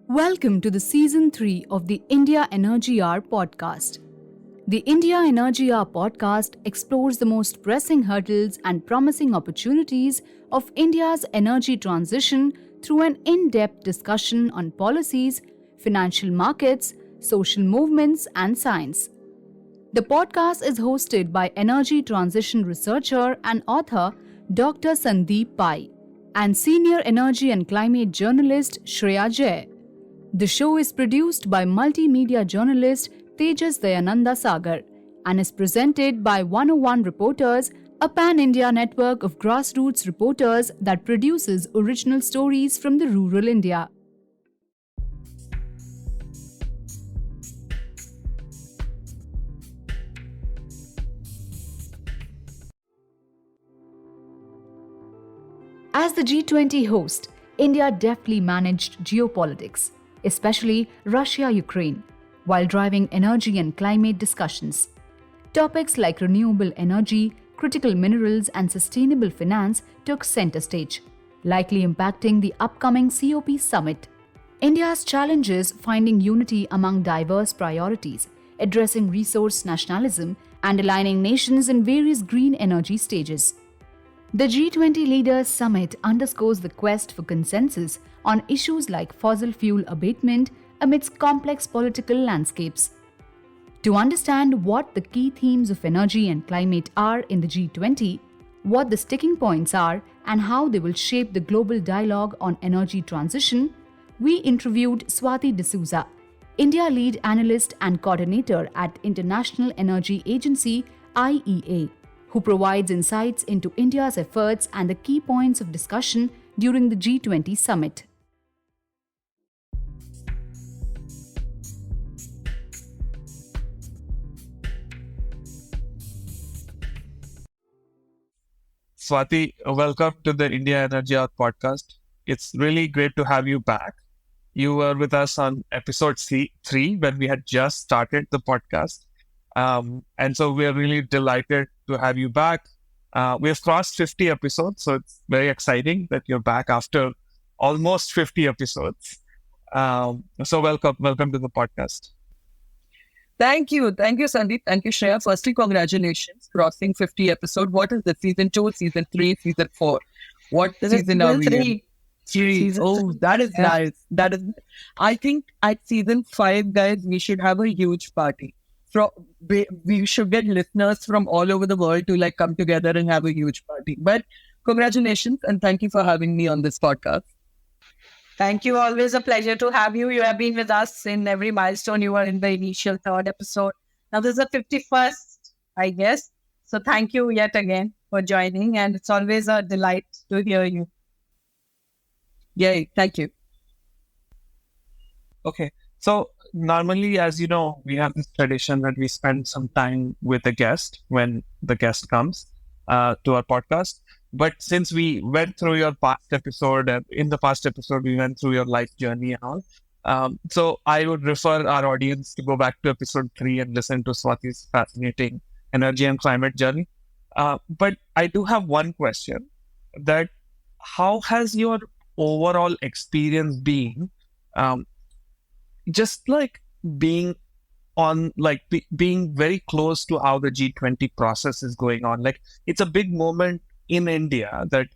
Welcome to the Season 3 of the India Energy Hour podcast. The India Energy Hour podcast explores the most pressing hurdles and promising opportunities of India's energy transition through an in depth discussion on policies, financial markets, social movements, and science. The podcast is hosted by energy transition researcher and author Dr. Sandeep Pai and senior energy and climate journalist Shreya Jay. The show is produced by multimedia journalist Tejas Dayananda Sagar and is presented by 101 Reporters, a pan-India network of grassroots reporters that produces original stories from the rural India. As the G20 host, India deftly managed geopolitics, especially Russia-Ukraine, while driving energy and climate discussions. Topics like renewable energy, critical minerals, and sustainable finance took center stage, likely impacting the upcoming COP summit. India's challenges finding unity among diverse priorities, addressing resource nationalism, and aligning nations in various green energy stages. The G20 Leaders Summit underscores the quest for consensus on issues like fossil fuel abatement amidst complex political landscapes. To understand what the key themes of energy and climate are in the G20, what the sticking points are, and how they will shape the global dialogue on energy transition, we interviewed Swati D'Souza, India lead analyst and coordinator at International Energy Agency IEA, who provides insights into India's efforts and the key points of discussion during the G20 summit. Swati, welcome to the India Energy Hour podcast. It's really great to have you back. You were with us on episode three when we had just started the podcast. And so we are really delighted to have you back. We have crossed 50 episodes, so it's very exciting that you're back after almost 50 episodes. So welcome to the podcast. Thank you, Sandeep. Thank you, Shreya. Firstly, congratulations, crossing 50 episode. What is it? Season 2, Season 3, Season 4? What season are we in? Three. Oh, that is nice. That is. I think at Season 5, guys, we should have a huge party. We should get listeners from all over the world to come together and have a huge party. But congratulations and thank you for having me on this podcast. Thank you. Always a pleasure to have you. You have been with us in every milestone. You were in the initial 3rd episode. Now this is the 51st, I guess. So thank you yet again for joining. And it's always a delight to hear you. Yay. Thank you. Okay. So normally, as you know, we have this tradition that we spend some time with a guest when the guest comes to our podcast. But since we went through your past episode, and in the past episode, we went through your life journey and all. So I would refer our audience to go back to episode 3 and listen to Swati's fascinating energy and climate journey. But I do have one question: that how has your overall experience been? Just being on, being very close to how the G20 process is going on. It's a big moment in India that,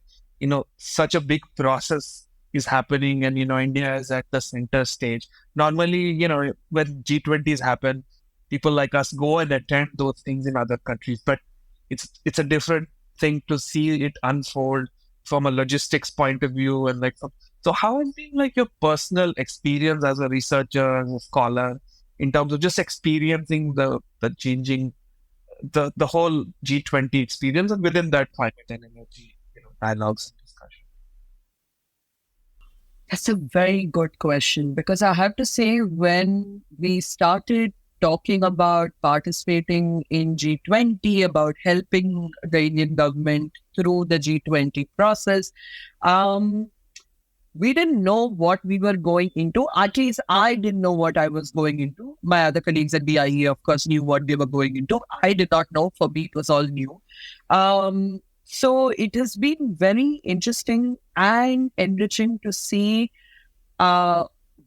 such a big process is happening and, India is at the center stage. Normally, when G20s happen, people like us go and attend those things in other countries, but it's a different thing to see it unfold from a logistics point of view. And so how has been your personal experience as a researcher, as a scholar, in terms of just experiencing the changing, the whole G20 experience, and within that climate and energy, dialogues and discussion? That's a very good question, because I have to say, when we started talking about participating in G20, about helping the Indian government through the G20 process, we didn't know what we were going into. At least I didn't know what I was going into. My other colleagues at BIE, of course, knew what they were going into. I did not know. For me, it was all new. So it has been very interesting and enriching to see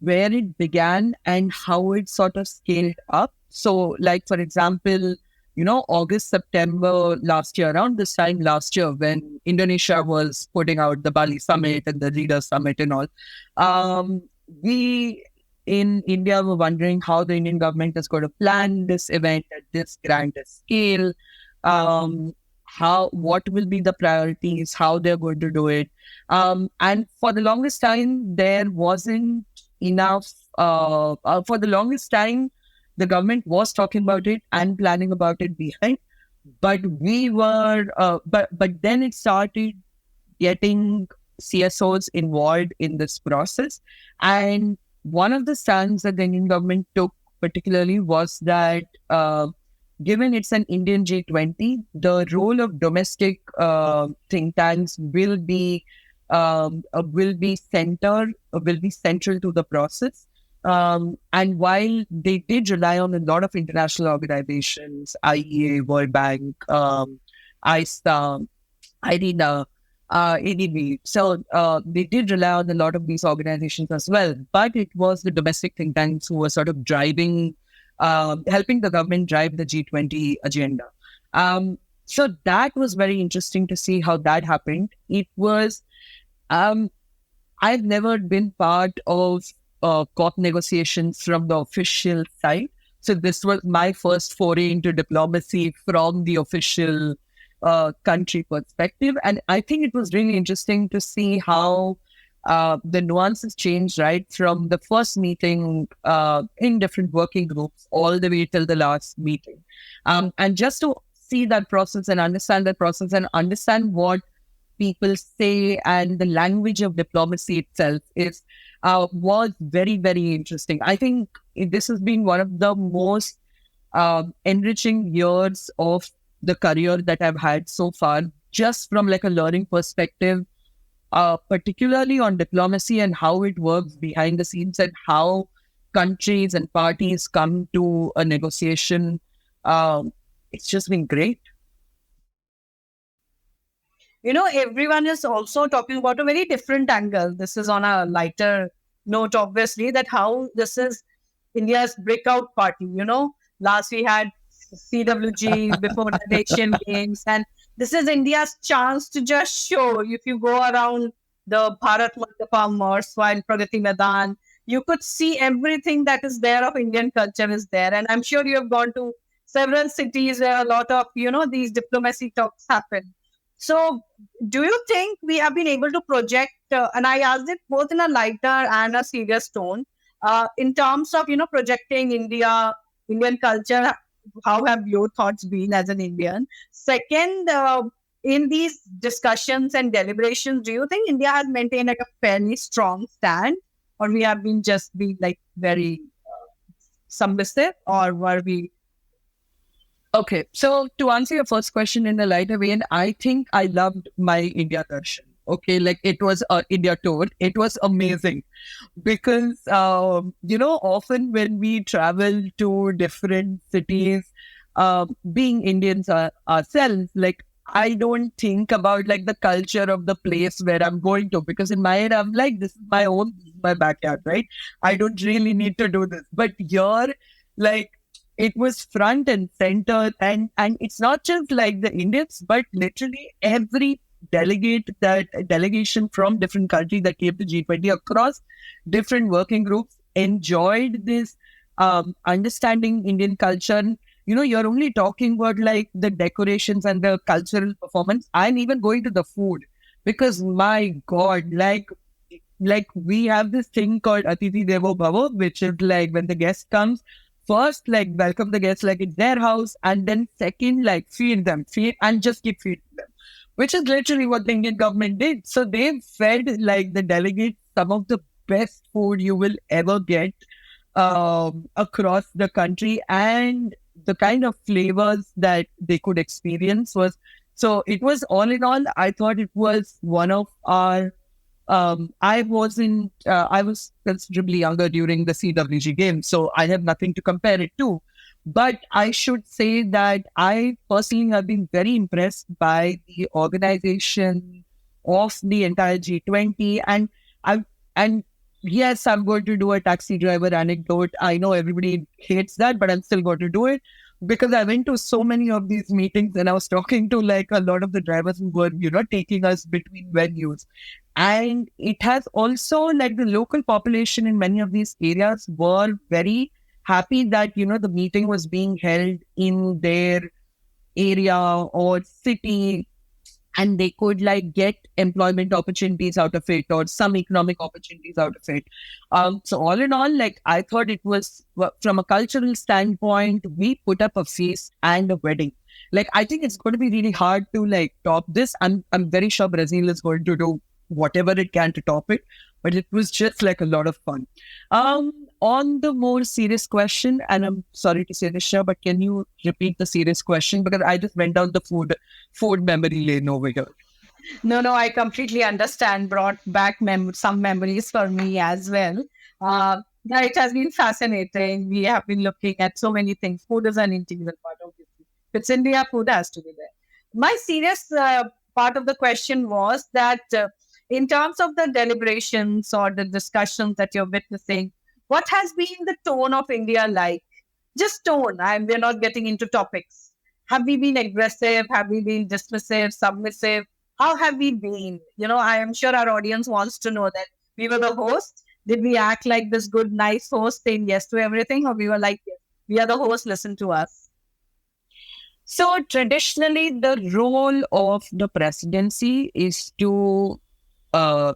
where it began and how it sort of scaled up. So, like, for example, August, September last year, around this time last year, when Indonesia was putting out the Bali Summit and the Leaders Summit and all, we in India were wondering how the Indian government is going to plan this event at this grand scale, what will be the priorities, how they're going to do it. And for the longest time, there wasn't enough. For the longest time, the government was talking about it and planning about it behind, but but then it started getting CSOs involved in this process. And one of the stands that the Indian government took particularly was that given it's an Indian G20, the role of domestic think tanks will be central to the process. And while they did rely on a lot of international organizations, IEA, World Bank, ISTA, IRENA, ADB, so they did rely on a lot of these organizations as well. But it was the domestic think tanks who were sort of driving, helping the government drive the G20 agenda. So that was very interesting to see how that happened. It was, I've never been part of COP negotiations from the official side. So this was my first foray into diplomacy from the official country perspective. And I think it was really interesting to see how the nuances changed, right? From the first meeting in different working groups all the way till the last meeting. And just to see that process and understand that process and understand what people say and the language of diplomacy itself was very, very interesting. I think this has been one of the most enriching years of the career that I've had so far, just from like a learning perspective, particularly on diplomacy and how it works behind the scenes and how countries and parties come to a negotiation. It's just been great. Everyone is also talking about a very different angle. This is on a lighter note, obviously, that how this is India's breakout party. Last we had CWG before the Asian Games, and this is India's chance to just show. If you go around the Bharat Mandapam or while Pragati Maidan, you could see everything that is there of Indian culture is there. And I'm sure you have gone to several cities where a lot of, these diplomacy talks happen. So do you think we have been able to project, and I asked it both in a lighter and a serious tone, in terms of, projecting Indian culture, how have your thoughts been as an Indian? Second, in these discussions and deliberations, do you think India has maintained like a fairly strong stand, or we have been like very submissive, or were we? Okay, so to answer your first question in a lighter vein, I think I loved my India darshan. Okay, like it was India tour. It was amazing because, often when we travel to different cities, being Indians ourselves, like I don't think about like the culture of the place where I'm going to, because in my head, I'm like, this is my own, this is my backyard, right? I don't really need to do this. But here, like, it was front and center, and it's not just like the Indians, but literally every delegation from different countries that came to G20 across different working groups enjoyed this understanding Indian culture. You're only talking about like the decorations and the cultural performance. I'm even going to the food because my God, like we have this thing called Atithi Devo Bhava, which is like when the guest comes, first, like, welcome the guests like it's their house, and then second, like, feed and just keep feeding them, which is literally what the Indian government did. So they fed, like, the delegates some of the best food you will ever get across the country, and the kind of flavors that they could experience was, so it was all in all, I thought it was one of our I was considerably younger during the CWG games, so I have nothing to compare it to. But I should say that I personally have been very impressed by the organization of the entire G20, and yes, I'm going to do a taxi driver anecdote. I know everybody hates that, but I'm still going to do it because I went to so many of these meetings and I was talking to like a lot of the drivers who were, taking us between venues. And it has also like the local population in many of these areas were very happy that, the meeting was being held in their area or city, and they could like get employment opportunities out of it or some economic opportunities out of it. So all in all, like I thought it was from a cultural standpoint, we put up a feast and a wedding. Like I think it's going to be really hard to like top this. I'm very sure Brazil is going to do whatever it can to top it, but it was just like a lot of fun. On the more serious question, and I'm sorry to say this, Shah, but can you repeat the serious question? Because I just went down the food memory lane over here. No, I completely understand. Brought back some memories for me as well. Yeah, it has been fascinating. We have been looking at so many things. Food is an integral part, obviously. If it's India, food has to be there. My serious part of the question was that in terms of the deliberations or the discussions that you're witnessing, what has been the tone of India like? Just tone. We're not getting into topics. Have we been aggressive? Have we been dismissive, submissive? How have we been? I am sure our audience wants to know that we were the host. Did we act like this good, nice host saying yes to everything? Or we were like, yes, we are the host, listen to us? So traditionally, the role of the presidency is to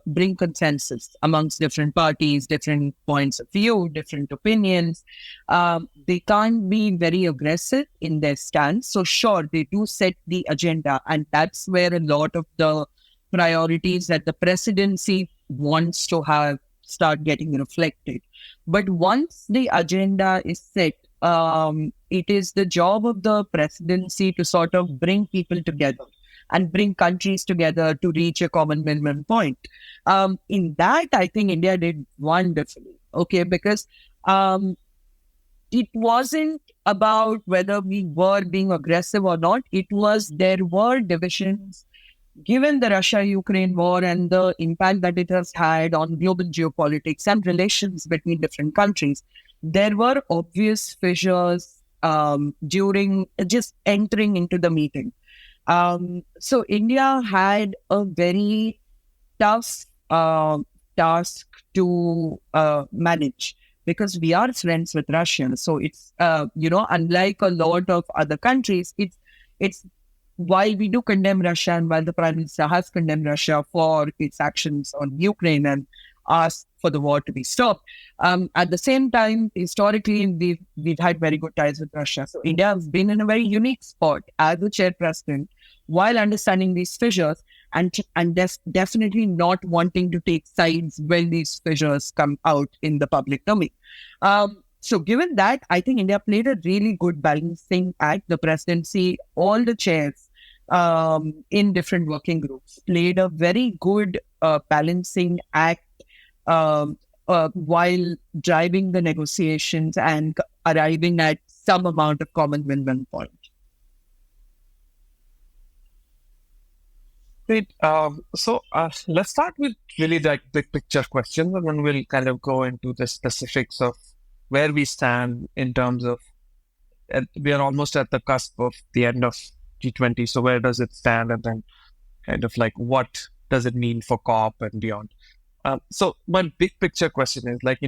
bring consensus amongst different parties, different points of view, different opinions. They can't be very aggressive in their stance. So sure, they do set the agenda, and that's where a lot of the priorities that the presidency wants to have start getting reflected. But once the agenda is set, it is the job of the presidency to sort of bring people together and bring countries together to reach a common minimum point. In that, I think India did wonderfully, okay, because it wasn't about whether we were being aggressive or not. It was, there were divisions given the Russia-Ukraine war and the impact that it has had on global geopolitics and relations between different countries. There were obvious fissures during just entering into the meeting. So India had a very tough task to manage because we are friends with Russia. So it's, unlike a lot of other countries, it's while we do condemn Russia and while the Prime Minister has condemned Russia for its actions on Ukraine and asked for the war to be stopped, at the same time, historically, we've had very good ties with Russia. So India has been in a very unique spot as the chairperson while understanding these fissures and definitely not wanting to take sides when these fissures come out in the public domain. So given that, I think India played a really good balancing act. The presidency, all the chairs in different working groups played a very good balancing act while driving the negotiations and arriving at some amount of common win-win point. Great. So let's start with really like big picture questions, and then we'll kind of go into the specifics of where we stand in terms of, we are almost at the cusp of the end of G20. So where does it stand? And then kind of like, what does it mean for COP and beyond? So my big picture question is like,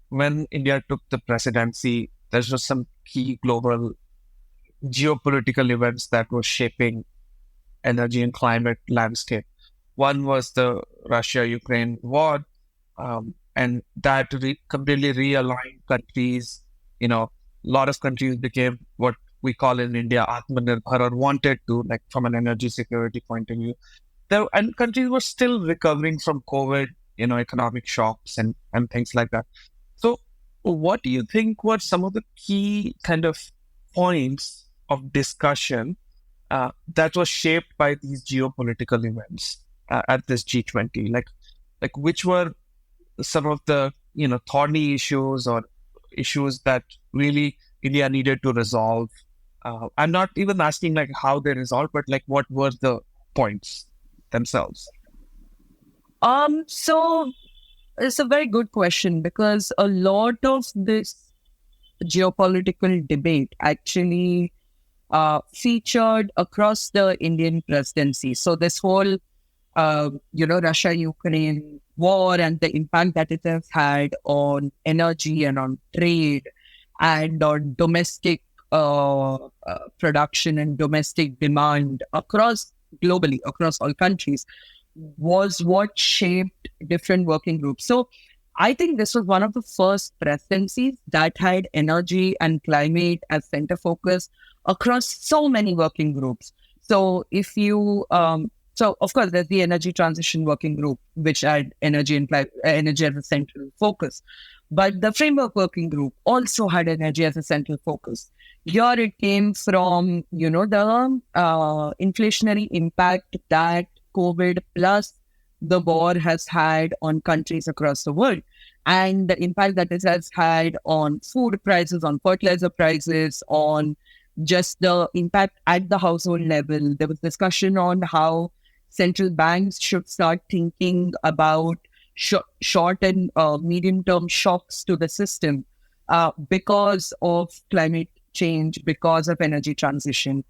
when India took the presidency, there's just some key global geopolitical events that were shaping energy and climate landscape. One was the Russia-Ukraine war, and that completely realigned countries. A lot of countries became what we call in India Atmanirbhar, or wanted to, like from an energy security point of view. And countries were still recovering from COVID, economic shocks and things like that. So what do you think were some of the key kind of points of discussion that was shaped by these geopolitical events at this G20? Like which were some of the, thorny issues or issues that really India needed to resolve? I'm not even asking like how they resolved, but like what were the points themselves? So It's a very good question because a lot of this geopolitical debate actually featured across the Indian presidency. So this whole, Russia-Ukraine war and the impact that it has had on energy and on trade and on domestic production and domestic demand across globally, across all countries, was what shaped different working groups. So I think this was one of the first presidencies that had energy and climate as center focus across so many working groups. So if you, so of course, there's the energy transition working group, which had energy and energy as a central focus. But the framework working group also had energy as a central focus. Here it came from, the inflationary impact that COVID plus the war has had on countries across the world, and the impact that it has had on food prices, on fertilizer prices, on just the impact at the household level. There was discussion on how central banks should start thinking about short and medium-term shocks to the system because of climate change, because of energy transition.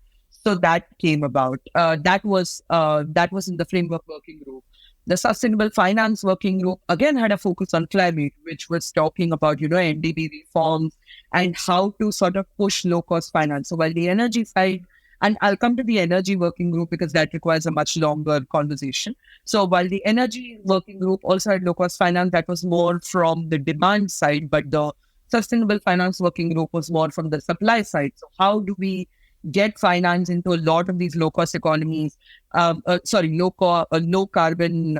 So that came about. That was in the framework working group. The Sustainable Finance Working Group again had a focus on climate, which was talking about, NDB reforms and how to sort of push low-cost finance. So while the energy side, and I'll come to the Energy Working Group because that requires a much longer conversation. So while the Energy Working Group also had low-cost finance, that was more from the demand side, but the Sustainable Finance Working Group was more from the supply side. So how do we get finance into a lot of these low-cost economies, low-carbon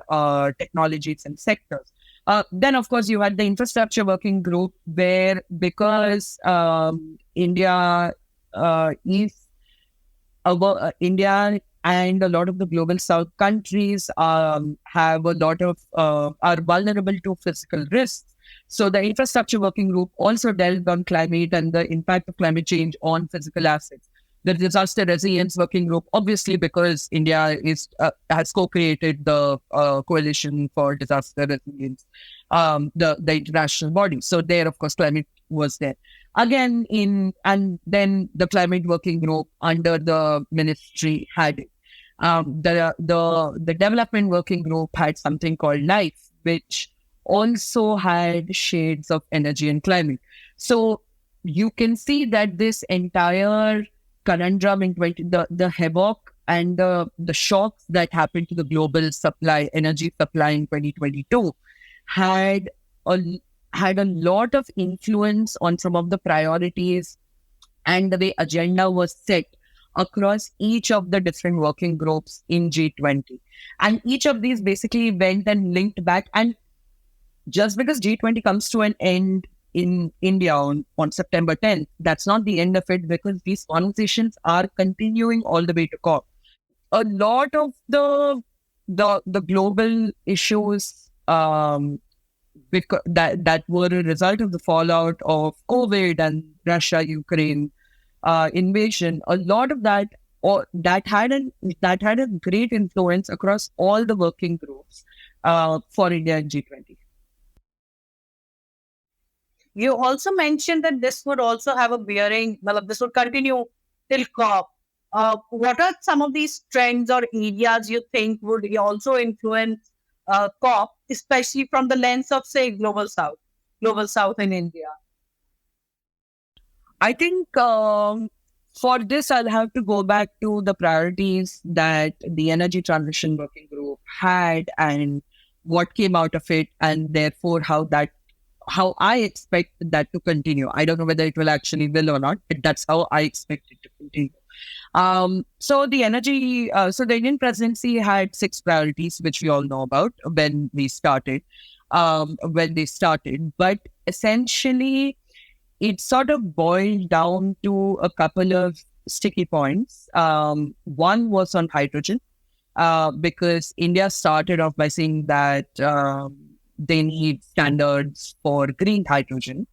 technologies and sectors. Then, of course, you had the Infrastructure Working Group where, because India and a lot of the global South countries have a lot of are vulnerable to physical risks. So the Infrastructure Working Group also dealt on climate and the impact of climate change on physical assets. The Disaster Resilience Working Group, obviously, because India has co-created the Coalition for Disaster Resilience, the international body. So there, of course, climate was there. Again, and then the Climate Working Group under the ministry had it. The Development Working Group had something called LIFE, which also had shades of energy and climate. So you can see that this entire conundrum in the havoc and the shocks that happened to the global energy supply in 2022 had a lot of influence on some of the priorities and the way agenda was set across each of the different working groups in G20. And each of these basically went and linked back. And just because G20 comes to an end in India on September 10th, that's not the end of it, because these conversations are continuing all the way to COP. A lot of the global issues that were a result of the fallout of COVID and Russia-Ukraine invasion, a lot of that had a great influence across all the working groups for India and G20. You also mentioned that this would also have a bearing, well, this would continue till COP. What are some of these trends or areas you think would also influence COP, especially from the lens of, say, Global South in India? I think for this, I'll have to go back to the priorities that the Energy Transition Working Group had and what came out of it, and therefore how I expect that to continue. I don't know whether it will actually or not, but that's how I expect it to continue. So the Indian presidency had 6 priorities, which we all know about when they started. But essentially, it sort of boiled down to a couple of sticky points. One was on hydrogen, because India started off by saying that they need standards for green hydrogen.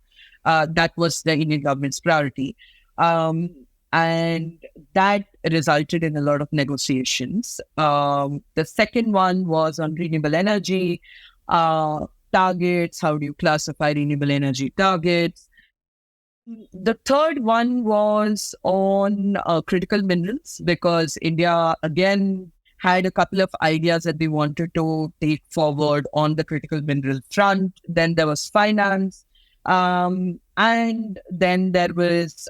That was the Indian government's priority. And that resulted in a lot of negotiations. The second one was on renewable energy. targets? How do you classify renewable energy targets? The third one was on critical minerals, because India again had a couple of ideas that they wanted to take forward on the critical mineral front. Then there was finance. And then there was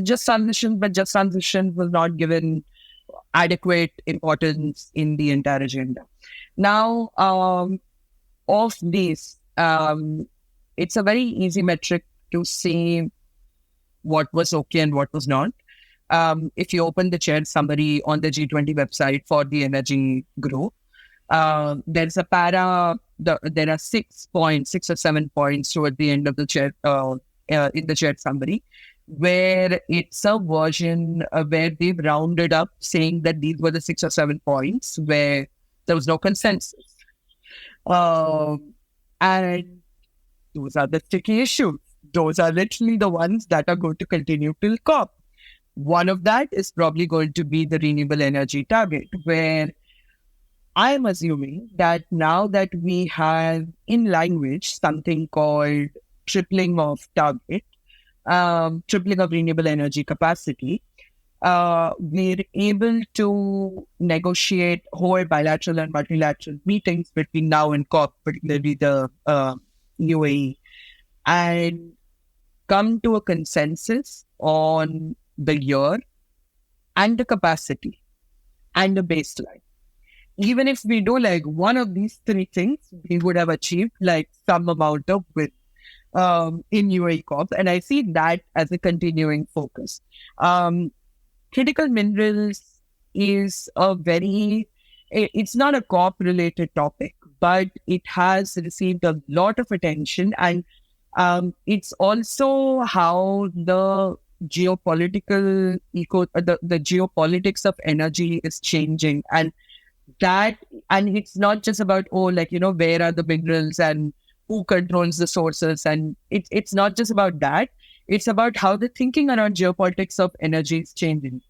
just transition, but just transition was not given adequate importance in the entire agenda. Now, of these, it's a very easy metric to see what was okay and what was not. If you open the chair summary on the G20 website for the energy group, there's a there are 6 points, 6 or 7 points toward the end of the chair, in the chair summary, where it's a version where they've rounded up saying that these were the 6 or 7 points where there was no consensus. And those are the sticky issues. Those are literally the ones that are going to continue till COP. One of that is probably going to be the renewable energy target, where I'm assuming that now that we have in language something called tripling of target, tripling of renewable energy capacity, we're able to negotiate whole bilateral and multilateral meetings between now and COP, particularly the UAE, and come to a consensus on the year and the capacity and the baseline. Even if we do like one of these three things, we would have achieved like some amount of win in UAE COP. And I see that as a continuing focus. Critical minerals is it's not a COP related topic, but it has received a lot of attention. And it's also how the geopolitical the geopolitics of energy is changing. And it's not just about, where are the minerals and who controls the sources. And it's not just about that. It's about how the thinking around geopolitics of energy is changing.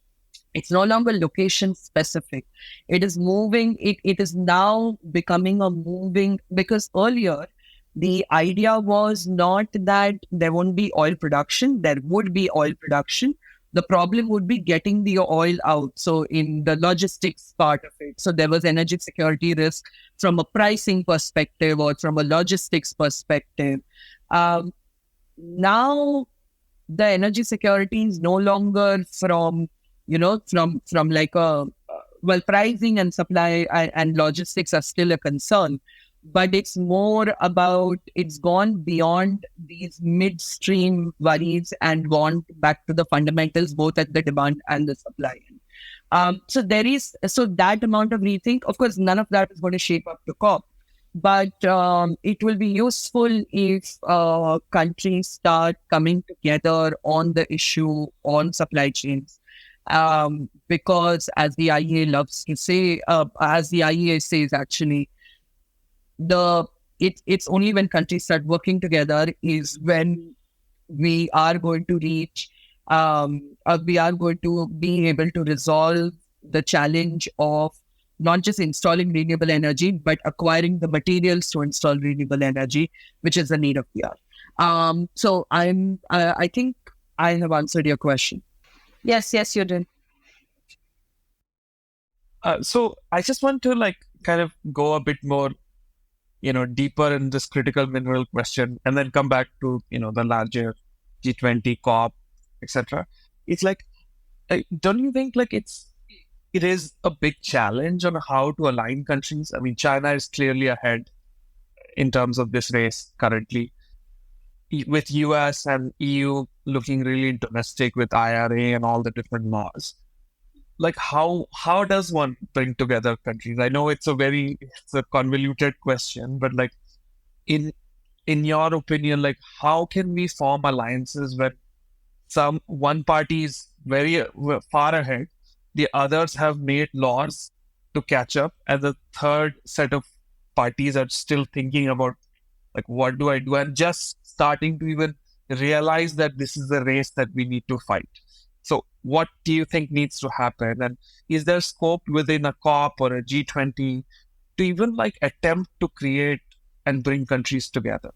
It's no longer location specific. It is moving. It is now becoming a moving, because earlier the idea was not that there won't be oil production. There would be oil production. The problem would be getting the oil out. So in the logistics part of it, so there was energy security risk from a pricing perspective or from a logistics perspective. Now the energy security is no longer from like pricing and supply and logistics are still a concern, but it's more about, it's gone beyond these midstream worries and gone back to the fundamentals, both at the demand and the supply. So that amount of rethink, of course, none of that is going to shape up to COP, but it will be useful if countries start coming together on the issue on supply chains. Because as the IEA loves to say, as the IEA says, actually, it's only when countries start working together is when we are going to reach, we are going to be able to resolve the challenge of not just installing renewable energy, but acquiring the materials to install renewable energy, which is the need of the hour. So I think I have answered your question. Yes, you did. So I just want to kind of go a bit more, deeper in this critical mineral question, and then come back to, the larger G20 COP, etc. It's don't you think it is a big challenge on how to align countries? I mean, China is clearly ahead in terms of this race currently, with US and EU looking really domestic with IRA and all the different laws. How does one bring together countries? I know it's a convoluted question, but in your opinion, how can we form alliances when one party is very far ahead, the others have made laws to catch up, and the third set of parties are still thinking about what do I do, and just starting to even realize that this is the race that we need to fight. So what do you think needs to happen? And is there scope within a COP or a G20 to even attempt to create and bring countries together?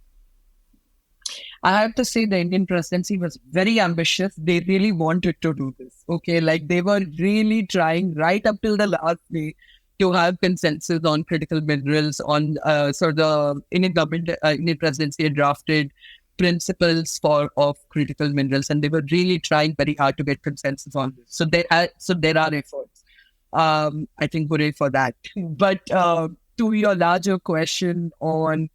I have to say the Indian presidency was very ambitious. They really wanted to do this. Okay, like they were really trying right up till the last day to have consensus on critical minerals. On so the Indian government, Indian presidency had drafted principles of critical minerals, and they were really trying very hard to get consensus on this. So there are efforts. I think hooray for that. But to your larger question on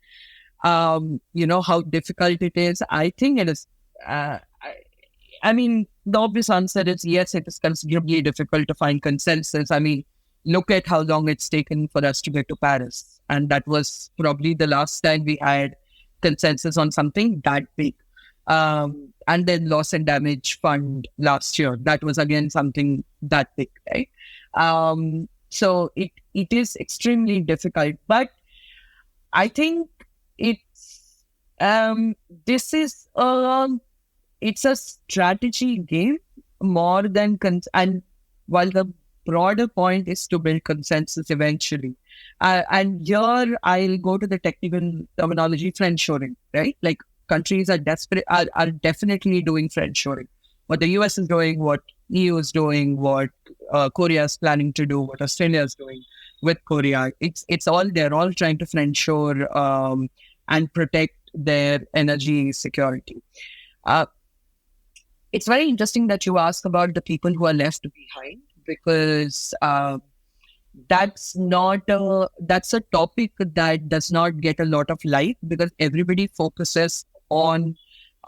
how difficult it is. I think it is. I mean, the obvious answer is yes, it is considerably difficult to find consensus. I mean, look at how long it's taken for us to get to Paris. And that was probably the last time we had consensus on something that big. And then loss and damage fund last year. That was again something that big, right? So it is extremely difficult. But I think it's a strategy game more than and while the broader point is to build consensus eventually, and here I'll go to the technical terminology, friendshoring, right? Like countries are definitely doing friendshoring. What the US is doing, what EU is doing, what Korea is planning to do, what Australia is doing with Korea. They're all trying to friendshore and protect their energy security. It's very interesting that you ask about the people who are left behind, because that's a topic that does not get a lot of light, because everybody focuses on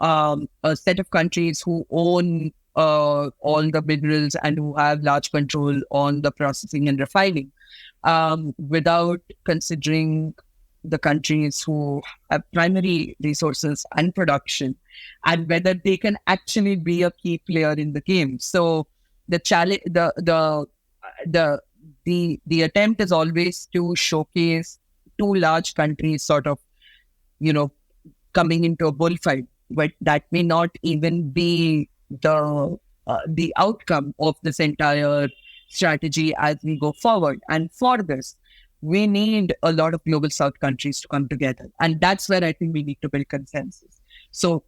a set of countries who own all the minerals and who have large control on the processing and refining, without considering the countries who have primary resources and production, and whether they can actually be a key player in the game. So the challenge, the attempt is always to showcase two large countries sort of, coming into a bullfight, but that may not even be the outcome of this entire strategy as we go forward. And for this, we need a lot of global South countries to come together. And that's where I think we need to build consensus. So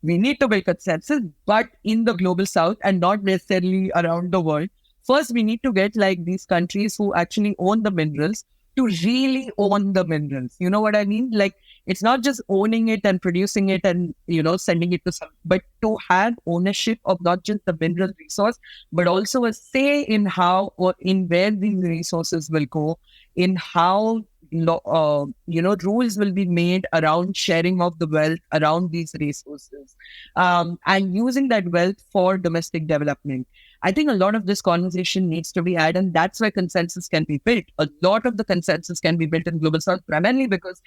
we need to build consensus, but in the global South and not necessarily around the world. First, we need to get like these countries who actually own the minerals to really own the minerals. You know what I mean? Like, it's not just owning it and producing it and, sending it to some, but to have ownership of not just the mineral resource, but also a say in how or in where these resources will go, in how, rules will be made around sharing of the wealth around these resources, and using that wealth for domestic development. I think a lot of this conversation needs to be had, and that's where consensus can be built. A lot of the consensus can be built in Global South, primarily because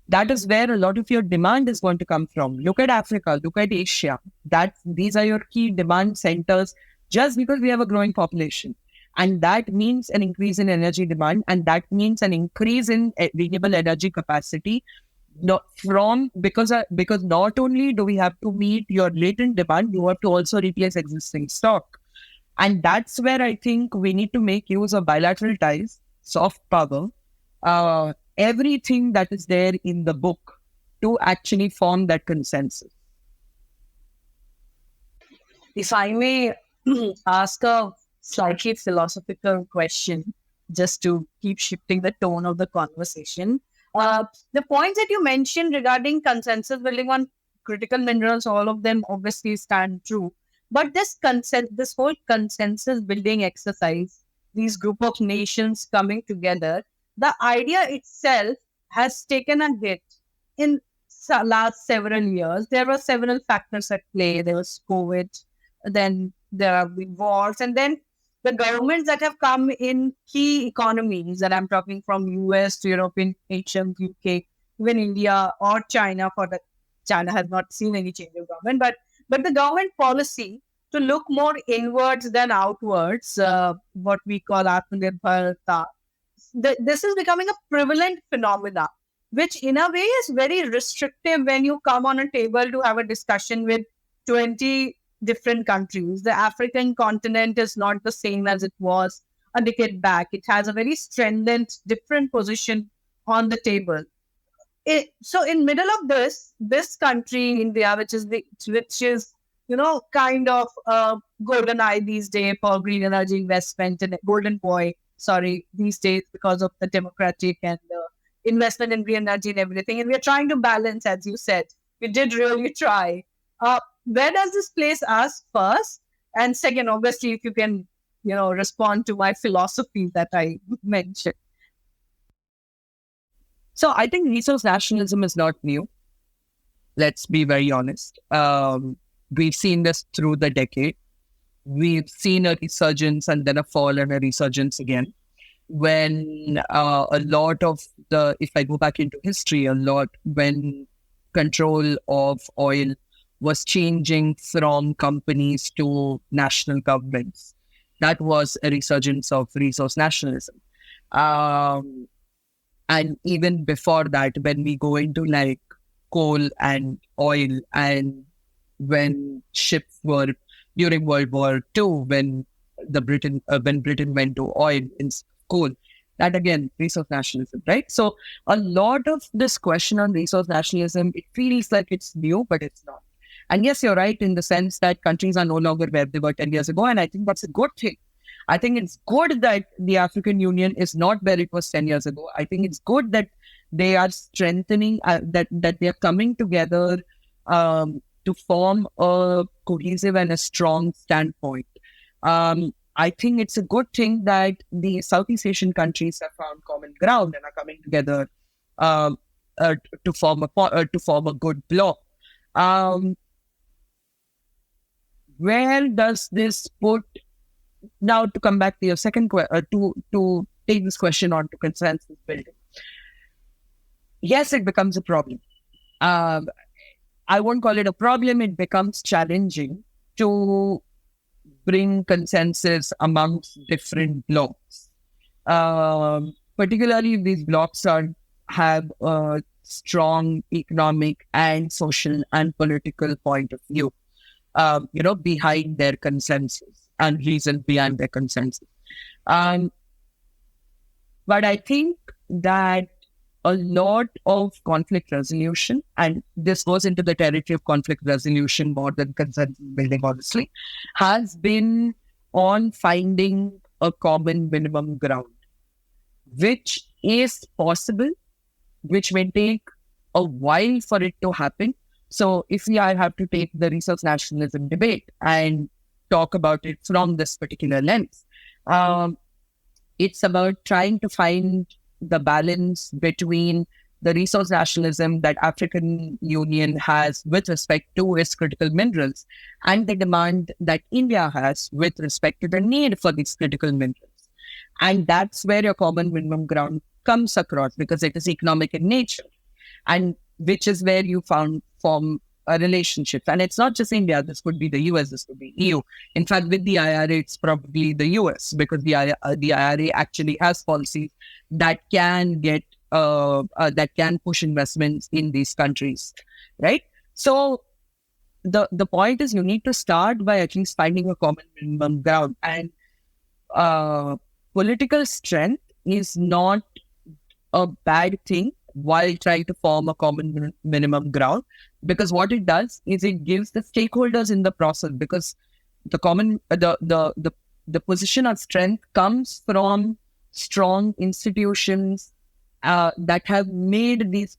that is where a lot of your demand is going to come from. Look at Africa, look at Asia. These are your key demand centers, just because we have a growing population. And that means an increase in energy demand, and that means an increase in renewable energy capacity. Because not only do we have to meet your latent demand, you have to also replace existing stock. And that's where I think we need to make use of bilateral ties, soft power, everything that is there in the book to actually form that consensus. If I may ask a slightly philosophical question, just to keep shifting the tone of the conversation. The points that you mentioned regarding consensus building on critical minerals, all of them obviously stand true. But this whole consensus building exercise, these group of nations coming together, the idea itself has taken a hit in last several years. There were several factors at play. There was COVID, then there have been wars, and then the governments that have come in key economies, that I'm talking from US to European nations, UK, even India or China. China has not seen any change of government, but the government policy to look more inwards than outwards, what we call Atmanirbhar Bharat. This is becoming a prevalent phenomena, which in a way is very restrictive when you come on a table to have a discussion with 20 different countries. The African continent is not the same as it was a decade back. It has a very strengthened, different position on the table. so in middle of this country, India, which is kind of golden eye these days for green energy investment, and golden boy, sorry, these days because of the democratic and investment in green energy and everything. And we're trying to balance, as you said. We did really try. Where does this place us first? And second, obviously, if you can, respond to my philosophy that I mentioned. So I think resource nationalism is not new. Let's be very honest. We've seen this through the decade. We've seen a resurgence and then a fall and a resurgence again. When a lot of if I go back into history, when control of oil was changing from companies to national governments, that was a resurgence of resource nationalism. And even before that, when we go into like coal and oil, and when ships were during World War II, when Britain went to oil and coal, that again, resource nationalism, right? So a lot of this question on resource nationalism, it feels like it's new, but it's not. And yes, you're right in the sense that countries are no longer where they were 10 years ago. And I think that's a good thing. I think it's good that the African Union is not where it was 10 years ago. I think it's good that they are strengthening, that they are coming together to form a cohesive and a strong standpoint. I think it's a good thing that the Southeast Asian countries have found common ground and are coming together to form a good bloc. Where does this put? Now, to come back to your second question, to take this question on to consensus building. Yes, it becomes a problem. I won't call it a problem. It becomes challenging to bring consensus amongst different blocks. Particularly if these blocks have a strong economic and social and political point of view, behind their consensus and reason behind their consensus. But I think that a lot of conflict resolution, and this goes into the territory of conflict resolution more than consensus building, honestly, has been on finding a common minimum ground, which is possible, which may take a while for it to happen. So if I have to take the resource nationalism debate and talk about it from this particular lens, it's about trying to find the balance between the resource nationalism that African Union has with respect to its critical minerals and the demand that India has with respect to the need for these critical minerals. And that's where your common minimum ground comes across, because it is economic in nature, and which is where you form a relationship. And it's not just India. This could be the US, this could be EU. In fact, with the IRA, it's probably the US, because the IRA actually has policies that can that can push investments in these countries, right? So the point is, you need to start by at least finding a common minimum ground. And political strength is not a bad thing while trying to form a common minimum ground, because what it does is it gives the stakeholders in the process, because the position of strength comes from strong institutions that have made these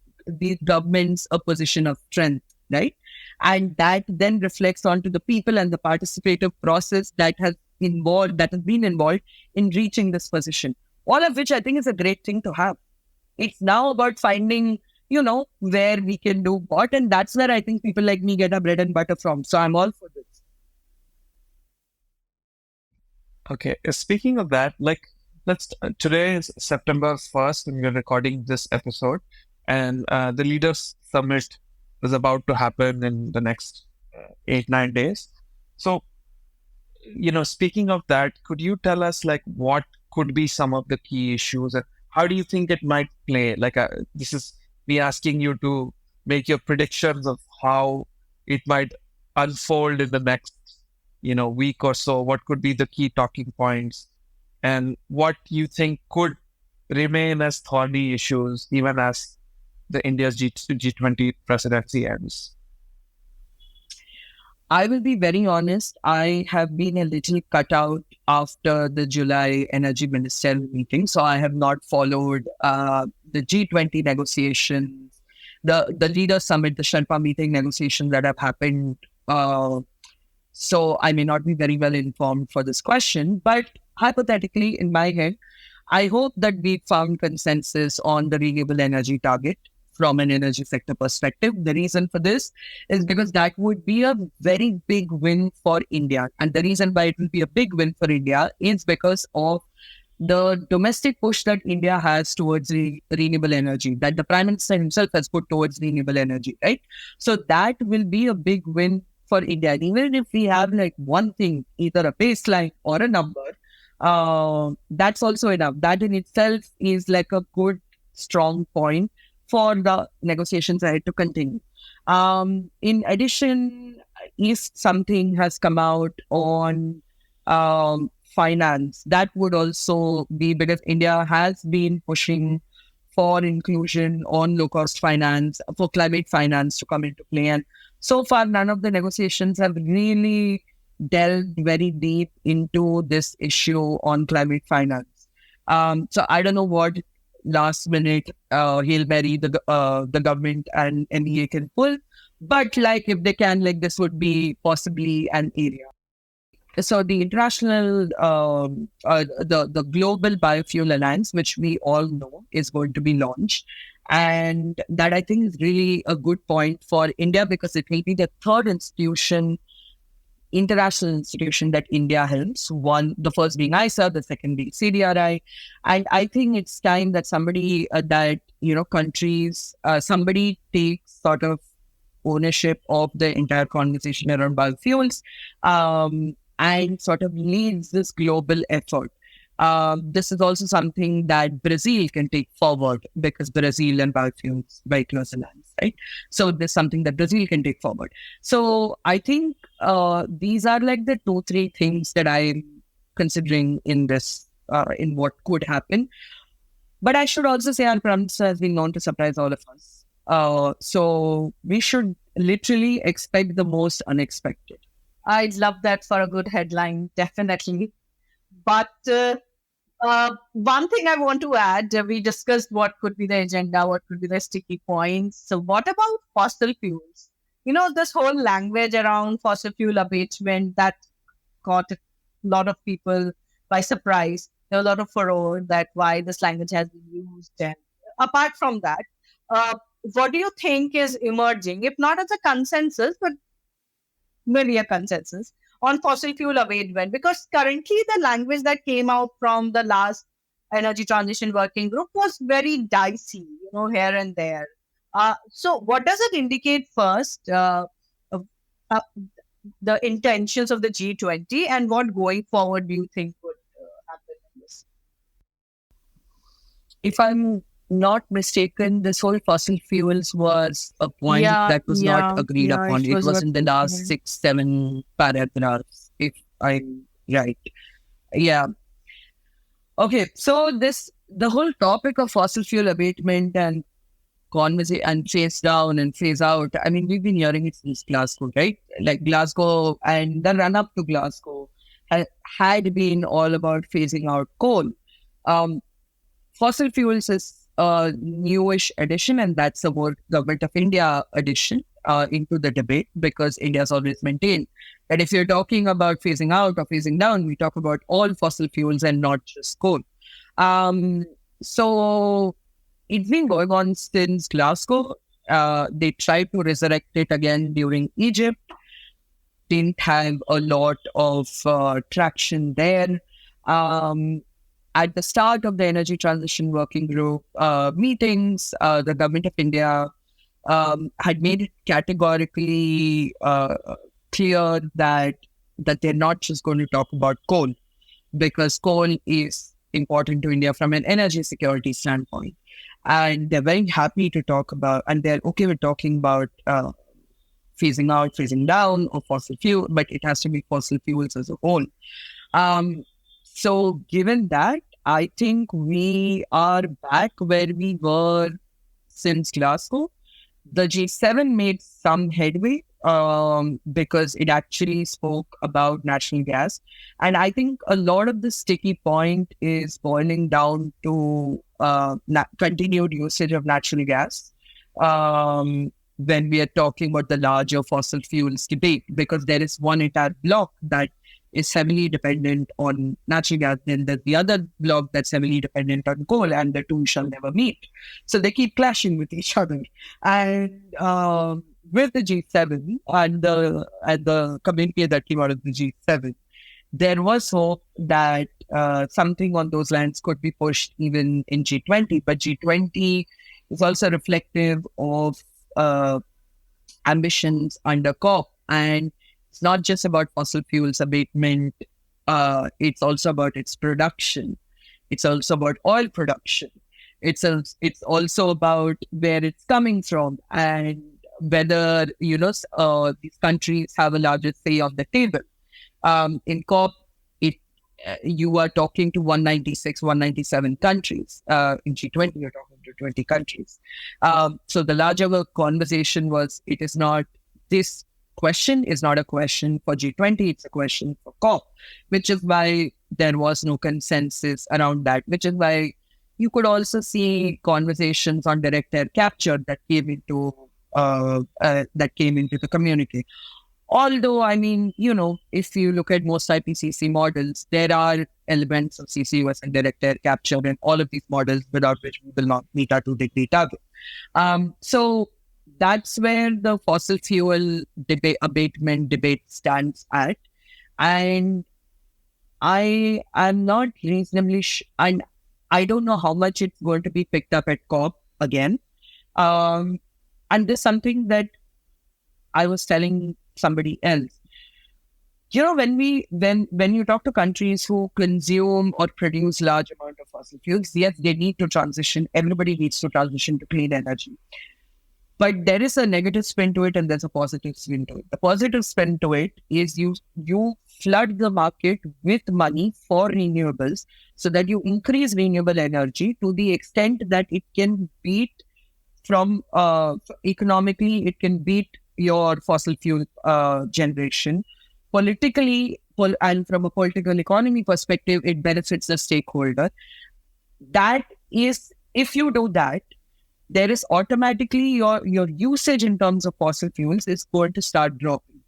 governments a position of strength, right? And that then reflects onto the people and the participative process that has been involved in reaching this position. All of which I think is a great thing to have. It's now about finding, where we can do what. And that's where I think people like me get our bread and butter from. So I'm all for this. Okay. Speaking of that, today is September 1st and we're recording this episode, and the Leaders Summit is about to happen in the next 8-9 days. So, speaking of that, could you tell us what could be some of the key issues, and how do you think it might play? This is me asking you to make your predictions of how it might unfold in the next, week or so. What could be the key talking points, and what you think could remain as thorny issues even as the India's G20 presidency ends? I will be very honest. I have been a little cut out after the July energy ministerial meeting. So I have not followed the G20 negotiations, the leader summit, the Sherpa meeting negotiations that have happened. So I may not be very well informed for this question, but hypothetically in my head, I hope that we found consensus on the renewable energy target from an energy sector perspective. The reason for this is because that would be a very big win for India. And the reason why it will be a big win for India is because of the domestic push that India has towards renewable energy, that the Prime Minister himself has put towards renewable energy, right? So that will be a big win for India. And even if we have like one thing, either a baseline or a number, that's also enough. That in itself is like a good, strong point for the negotiations ahead to continue. In addition, if something has come out on finance, that would also be, because India has been pushing for inclusion on low-cost finance, for climate finance to come into play. And so far, none of the negotiations have really delved very deep into this issue on climate finance. So I don't know what last minute Hail Mary the government and MEA can pull, but like if they can, like this would be possibly an area. So the international, the Global Biofuel Alliance, which we all know is going to be launched. And that I think is really a good point for India, because it will be the third international institution that India helps. One, the first being ISA, the second being CDRI. And I think it's time that somebody countries, somebody takes sort of ownership of the entire conversation around biofuels, and sort of leads this global effort. This is also something that Brazil can take forward, because Brazil and biofuels very close alliance, right? So this is something that Brazil can take forward. So I think these are like the 2-3 things that I'm considering in this, in what could happen. But I should also say our Prime Minister has been known to surprise all of us. So we should literally expect the most unexpected. I'd love that for a good headline, definitely. But one thing I want to add, we discussed what could be the agenda, what could be the sticky points. So what about fossil fuels? This whole language around fossil fuel abatement that caught a lot of people by surprise. There was a lot of furore that why this language has been used. And apart from that, what do you think is emerging, if not as a consensus, but maybe a consensus on fossil fuel abatement? Because currently the language that came out from the last energy transition working group was very dicey, here and there. So what does it indicate first, the intentions of the G20, and what going forward do you think would happen in this? If I'm not mistaken, this whole fossil fuels was a point that was not agreed upon. It was in the last 6-7 paragraphs, if I'm right. Yeah. Okay. So the whole topic of fossil fuel abatement and and phase down and phase out, I mean, we've been hearing it since Glasgow, right? Like Glasgow and the run up to Glasgow had been all about phasing out coal. Fossil fuels is a newish addition, and that's a more Government of India addition into the debate, because India has always maintained that if you're talking about phasing out or phasing down, we talk about all fossil fuels and not just coal. So it's been going on since Glasgow. They tried to resurrect it again during Egypt. Didn't have a lot of traction there. At the start of the Energy Transition Working Group meetings, the Government of India had made it categorically clear that they're not just going to talk about coal, because coal is important to India from an energy security standpoint. And they're very happy to talk about, and they're okay with talking about phasing out, phasing down of fossil fuel, but it has to be fossil fuels as a whole. So given that, I think we are back where we were since Glasgow. The G7 made some headway because it actually spoke about natural gas. And I think a lot of the sticky point is boiling down to continued usage of natural gas when we are talking about the larger fossil fuels debate, because there is one entire block that is heavily dependent on natural gas, then there's the other block that's heavily dependent on coal, and the two shall never meet. So they keep clashing with each other. And with the G7 and the communique that came out of the G7, there was hope that something on those lines could be pushed even in G20. But G20 is also reflective of ambitions under COP. And it's not just about fossil fuels abatement. It's also about its production. It's also about oil production. It's also about where it's coming from and whether, these countries have a larger say on the table. In COP, you are talking to 196, 197 countries. In G20, you're talking to 20 countries. So the larger conversation was, this question is not a question for G20, it's a question for COP, which is why there was no consensus around that, which is why you could also see conversations on direct air capture that came into the community. Although, if you look at most IPCC models, there are elements of CCUS and direct air capture in all of these models, without which we will not meet our 2-degree target. So that's where the fossil fuel abatement debate stands at. And I am not reasonably and I don't know how much it's going to be picked up at COP again. And there's something that I was telling somebody else. When you talk to countries who consume or produce large amount of fossil fuels, yes, they need to transition. Everybody needs to transition to clean energy. But there is a negative spin to it and there's a positive spin to it. The positive spin to it is you flood the market with money for renewables so that you increase renewable energy to the extent that it can beat economically, it can beat your fossil fuel generation. Politically, and from a political economy perspective, it benefits the stakeholder. That is, if you do that, there is automatically your usage in terms of fossil fuels is going to start dropping.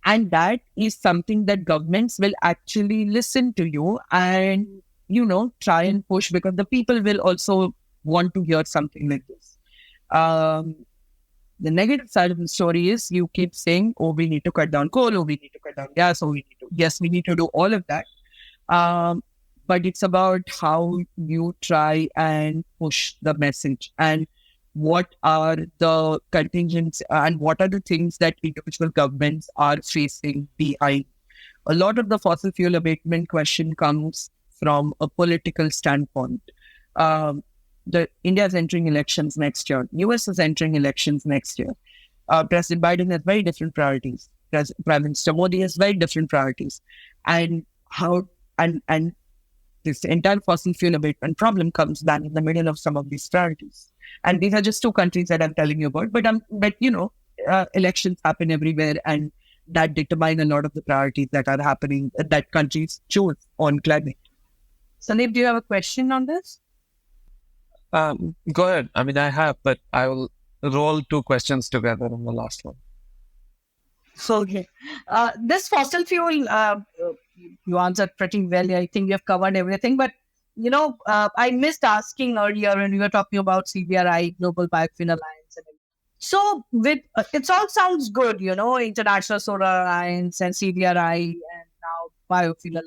And that is something that governments will actually listen to you and, try and push, because the people will also want to hear something like this. The negative side of the story is you keep saying, oh, we need to cut down coal, oh, we need to cut down gas, we need to do all of that. But it's about how you try and push the message and what are the contingents and what are the things that individual governments are facing behind. A lot of the fossil fuel abatement question comes from a political standpoint. India is entering elections next year. US is entering elections next year. President Biden has very different priorities. Prime Minister Modi has very different priorities. And this entire fossil fuel abatement problem comes back in the middle of some of these priorities. And these are just two countries that I'm telling you about. But elections happen everywhere, and that determine a lot of the priorities that are happening that countries choose on climate. Sandeep, do you have a question on this? Go ahead. I have, but I will roll two questions together on the last one. Okay. This fossil fuel, you answered pretty well. I think you have covered everything. But, I missed asking earlier when we were talking about CBRI, Global Biofuel Alliance. So it all sounds good, International Solar Alliance and CBRI and now Biofuel Alliance.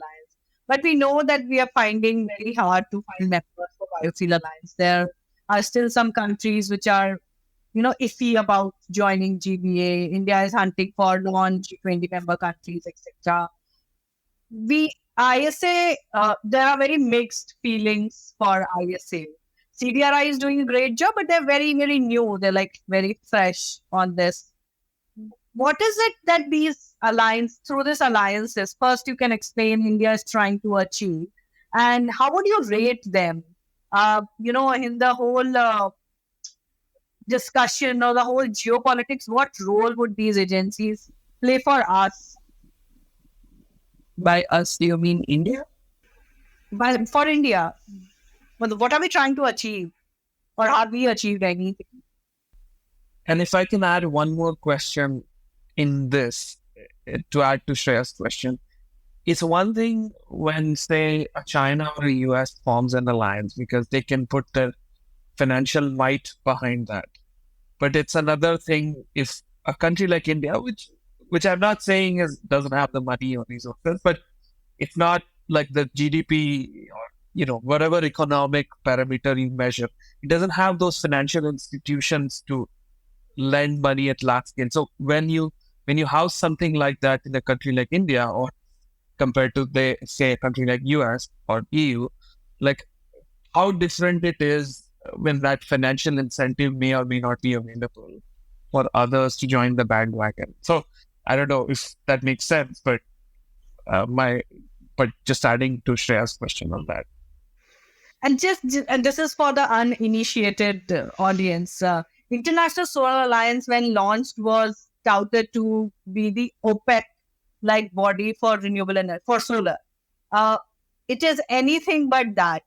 But we know that we are finding very hard to find members for Biofuel Alliance. There are still some countries which are, iffy about joining GBA. India is hunting for non-G20 member countries, etc. ISA, there are very mixed feelings for ISA. CBRI is doing a great job, but they're very, very new. They're very fresh on this. What is it that through these alliances, first you can explain India is trying to achieve, and how would you rate them? In the whole discussion or the whole geopolitics, what role would these agencies play for us? By us, do you mean India? For India, what are we trying to achieve? Or have we achieved anything? And if I can add one more question in this, to add to Shreya's question, it's one thing when, say, a China or a US forms an alliance because they can put their financial might behind that. But it's another thing if a country like India, which I'm not saying doesn't have the money or resources, but it's not like the GDP or whatever economic parameter you measure, it doesn't have those financial institutions to lend money at large scale. So when you house something like that in a country like India, or compared to say a country like US or EU, like how different it is when that financial incentive may or may not be available for others to join the bandwagon. So I don't know if that makes sense, but just adding to Shreya's question on that. And this is for the uninitiated audience. International Solar Alliance, when launched, was touted to be the OPEC-like body for renewable energy, for solar. It is anything but that,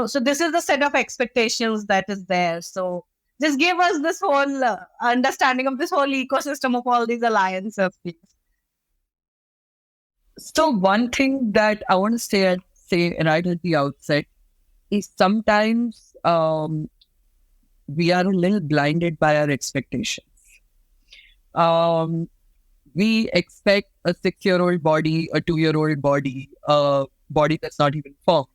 So this is the set of expectations that is there. So just give us this whole understanding of this whole ecosystem of all these alliances, please. So one thing that I want to say right at the outset is sometimes we are a little blinded by our expectations. We expect a 6-year-old body, a 2-year-old body, a body that's not even formed,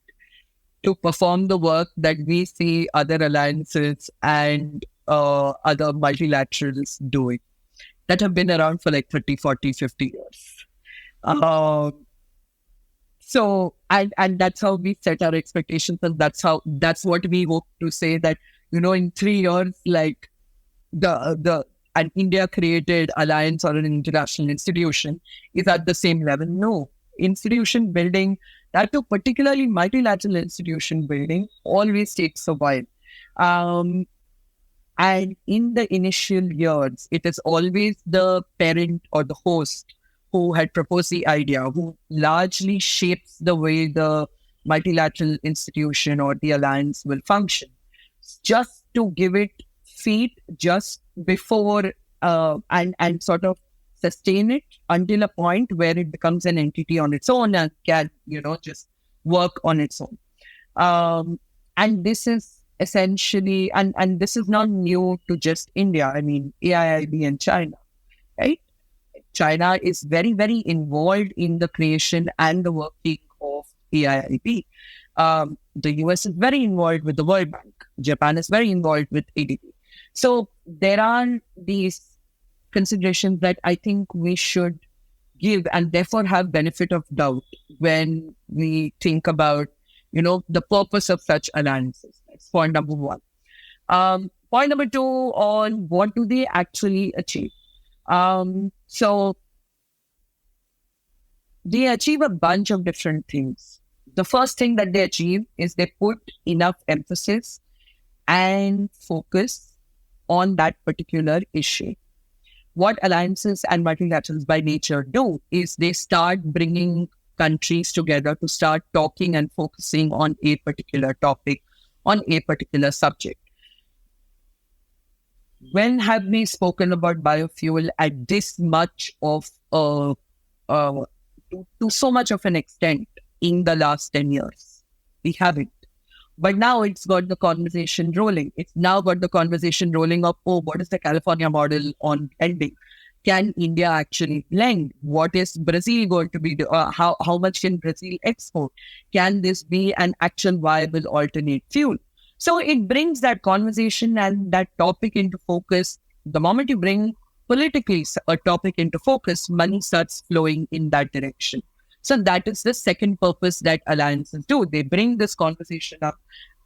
to perform the work that we see other alliances and other multilaterals doing that have been around for like 30, 40, 50 years. So that's how we set our expectations, and that's what we hope to say that, in 3 years, like an India created alliance or an international institution is at the same level. No, institution building, that too particularly multilateral institution building, always takes a while. And in the initial years, it is always the parent or the host who had proposed the idea, who largely shapes the way the multilateral institution or the alliance will function, just to give it feet just before and sort of sustain it until a point where it becomes an entity on its own and can, just work on its own. And this is essentially, and this is not new to just India. I mean, AIIB and China, right? China is very, very involved in the creation and the working of AIIB. The US is very involved with the World Bank. Japan is very involved with ADB. So there are these considerations that I think we should give and therefore have benefit of doubt when we think about, the purpose of such alliances. That's point number one. Point number two, on what do they actually achieve? So they achieve a bunch of different things. The first thing that they achieve is they put enough emphasis and focus on that particular issue. What alliances and multilaterals by nature do is they start bringing countries together to start talking and focusing on a particular topic, on a particular subject. When have we spoken about biofuel at this much of to so much of an extent in the last 10 years? We haven't. But now it's got the conversation rolling. It's now got the conversation rolling of, what is the California model on blending? Can India actually blend? What is Brazil going to be? How much can Brazil export? Can this be an actual viable alternate fuel? So it brings that conversation and that topic into focus. The moment you bring politically a topic into focus, money starts flowing in that direction. So that is the second purpose that alliances do. They bring this conversation up,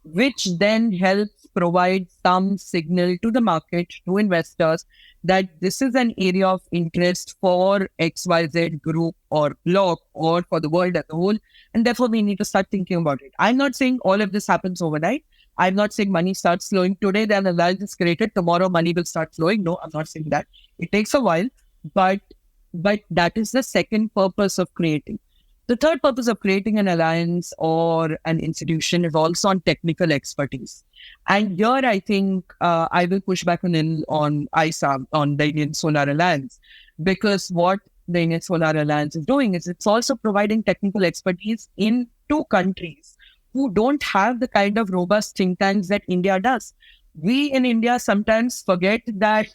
which then helps provide some signal to the market, to investors, that this is an area of interest for XYZ group or bloc or for the world as a whole. And therefore, we need to start thinking about it. I'm not saying all of this happens overnight. I'm not saying money starts flowing today, then alliance is created, tomorrow money will start flowing. No, I'm not saying that. It takes a while, but that is the second purpose of creating. The third purpose of creating an alliance or an institution is also on technical expertise. And here I think I will push back on ISA, on the Indian Solar Alliance, because what the Indian Solar Alliance is doing is it's also providing technical expertise in two countries who don't have the kind of robust think tanks that India does. We in India sometimes forget that,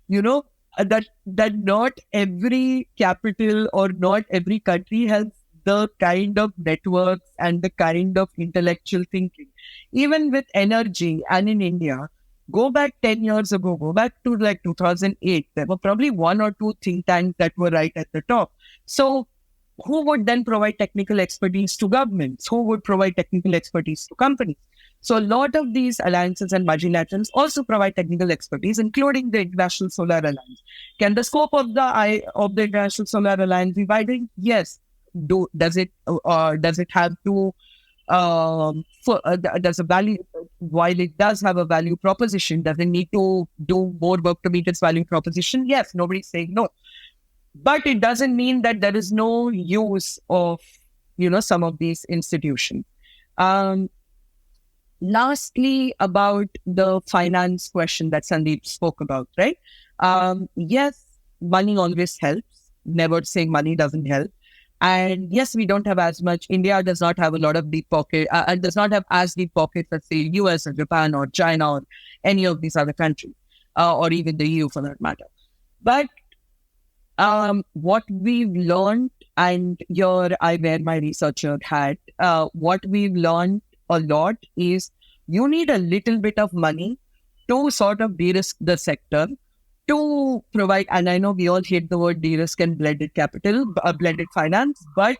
that not every capital or not every country has the kind of networks and the kind of intellectual thinking. Even with energy, and in India, go back 10 years ago, go back to like 2008, there were probably one or two think tanks that were right at the top. So who would then provide technical expertise to governments? Who would provide technical expertise to companies? So a lot of these alliances and multilaterals also provide technical expertise, including the International Solar Alliance. Can the scope of the International Solar Alliance be widened? Yes. Does it have to does a value, while it does have a value proposition, does it need to do more work to meet its value proposition? Yes, nobody's saying no. But it doesn't mean that there is no use of, some of these institutions. Lastly, about the finance question that Sandeep spoke about, right? Yes, money always helps. Never saying money doesn't help. And yes, we don't have as much. India does not have a lot of deep pocket, and does not have as deep pockets as say US or Japan or China or any of these other countries, or even the EU for that matter. But what we've learned, and here I wear my researcher hat, what we've learned a lot is you need a little bit of money to sort of de-risk the sector, to provide, and I know we all hate the word de-risk and blended capital, blended finance, but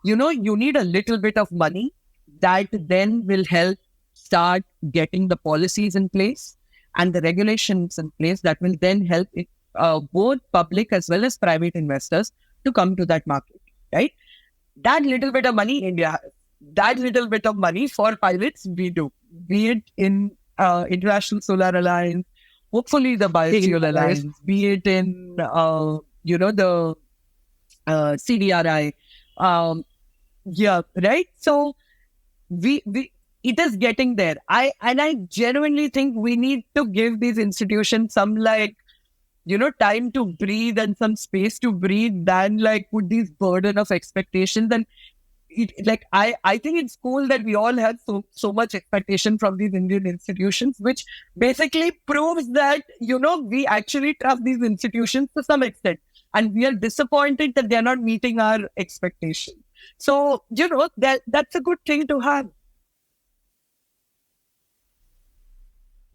you need a little bit of money that then will help start getting the policies in place and the regulations in place that will then help both public as well as private investors to come to that market, right? That little bit of money India has. That little bit of money for pilots we do, be it in International Solar Alliance, hopefully the Biofuel Alliance, be it in, the CDRI. Yeah, right? So it is getting there. I genuinely think we need to give these institutions some time to breathe and some space to breathe than put these burden of expectations. And I think it's cool that we all have so much expectation from these Indian institutions, which basically proves that, we actually trust these institutions to some extent. And we are disappointed that they're not meeting our expectations. So, that's a good thing to have.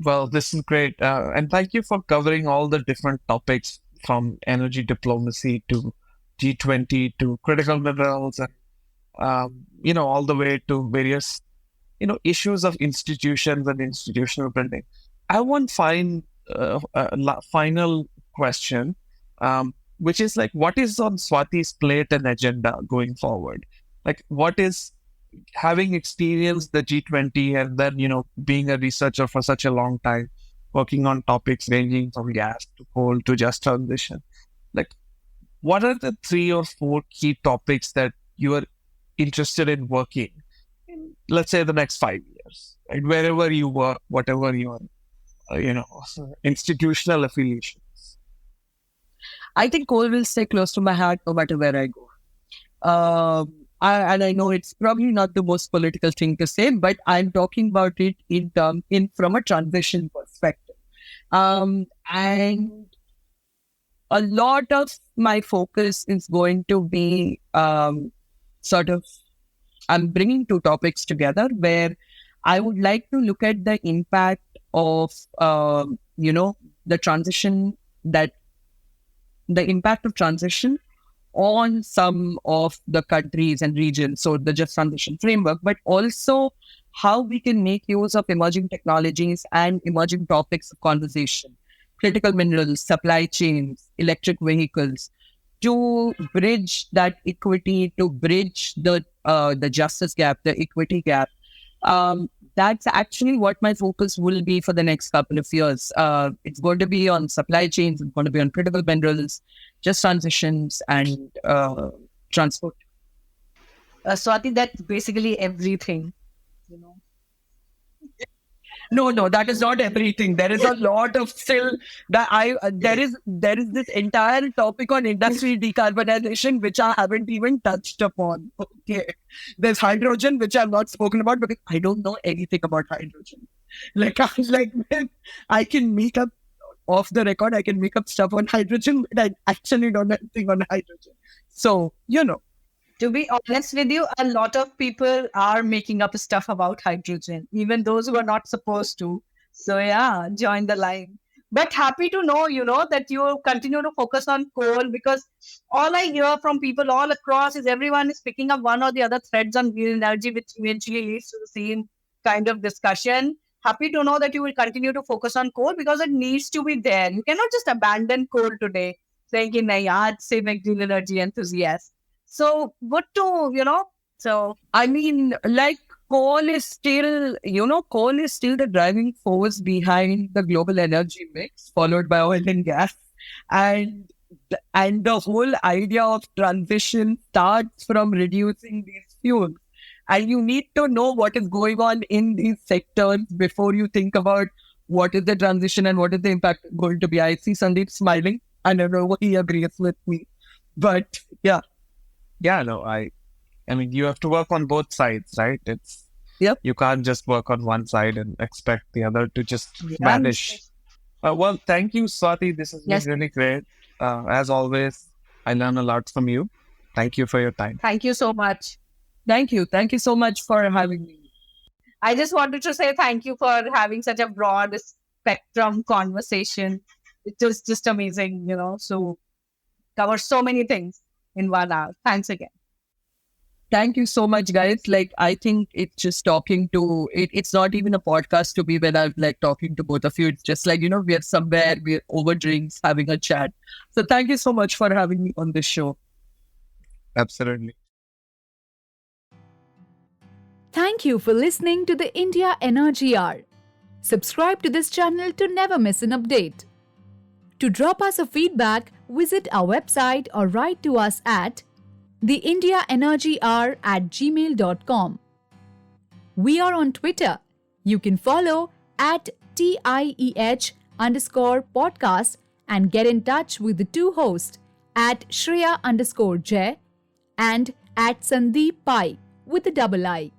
Well, this is great. And thank you for covering all the different topics, from energy diplomacy to G20 to critical minerals, and all the way to various, issues of institutions and institutional building. I want find a final question, which is what is on Swati's plate and agenda going forward? What is, having experienced the G20 and then, being a researcher for such a long time, working on topics ranging from gas to coal to just transition, what are the 3 or 4 key topics that you are interested in working in, let's say, the next 5 years, right? Wherever you work, whatever your, institutional affiliations? I think coal will stay close to my heart no matter where I go. I know it's probably not the most political thing to say, but I'm talking about it from a transition perspective. And a lot of my focus is going to be I'm bringing 2 topics together where I would like to look at the impact of, the transition, the impact of transition on some of the countries and regions. So the Just Transition Framework, but also how we can make use of emerging technologies and emerging topics of conversation, critical minerals, supply chains, electric vehicles, to bridge that equity, to bridge the justice gap, the equity gap, that's actually what my focus will be for the next couple of years. It's going to be on supply chains, it's going to be on critical minerals, just transitions and transport. Swati, that's basically everything, you know. No, that is not everything. There is a lot of still there is this entire topic on industry decarbonization which I haven't even touched upon. Okay. There's hydrogen, which I've not spoken about because I don't know anything about hydrogen. I can make up off the record, I can make up stuff on hydrogen, but I actually don't know anything on hydrogen. So, To be honest with you, a lot of people are making up stuff about hydrogen, even those who are not supposed to. So yeah, join the line. But happy to know, that you continue to focus on coal, because all I hear from people all across is everyone is picking up one or the other threads on green energy, which eventually leads to the same kind of discussion. Happy to know that you will continue to focus on coal because it needs to be there. You cannot just abandon coal today, saying, nahi, aaj se main green energy enthusiast. So good to, so I mean, coal is still the driving force behind the global energy mix, followed by oil and gas. And the whole idea of transition starts from reducing these fuels. And you need to know what is going on in these sectors before you think about what is the transition and what is the impact going to be. I see Sandeep smiling. I don't know what he agrees with me. But yeah. Yeah, no, I mean, you have to work on both sides, right? You can't just work on one side and expect the other to just vanish. Well, thank you, Swati. This has been really great. As always, I learn a lot from you. Thank you for your time. Thank you so much. Thank you. Thank you so much for having me. I just wanted to say thank you for having such a broad spectrum conversation. It was just amazing, so cover so many things in 1 hour. Thanks again. Thank you so much, guys. I think it's just talking to it's not even a podcast to me when I'm talking to both of you. It's just we're somewhere, we're over drinks, having a chat. So thank you so much for having me on this show. Absolutely. Thank you for listening to the India Energy Hour. Subscribe to this channel to never miss an update. To drop us a feedback, visit our website or write to us at theindiaenergyhour@gmail.com. We are on Twitter. You can follow @TIEH_podcast and get in touch with the two hosts @Shreya_Jai and @Sandeep Pai with a double I.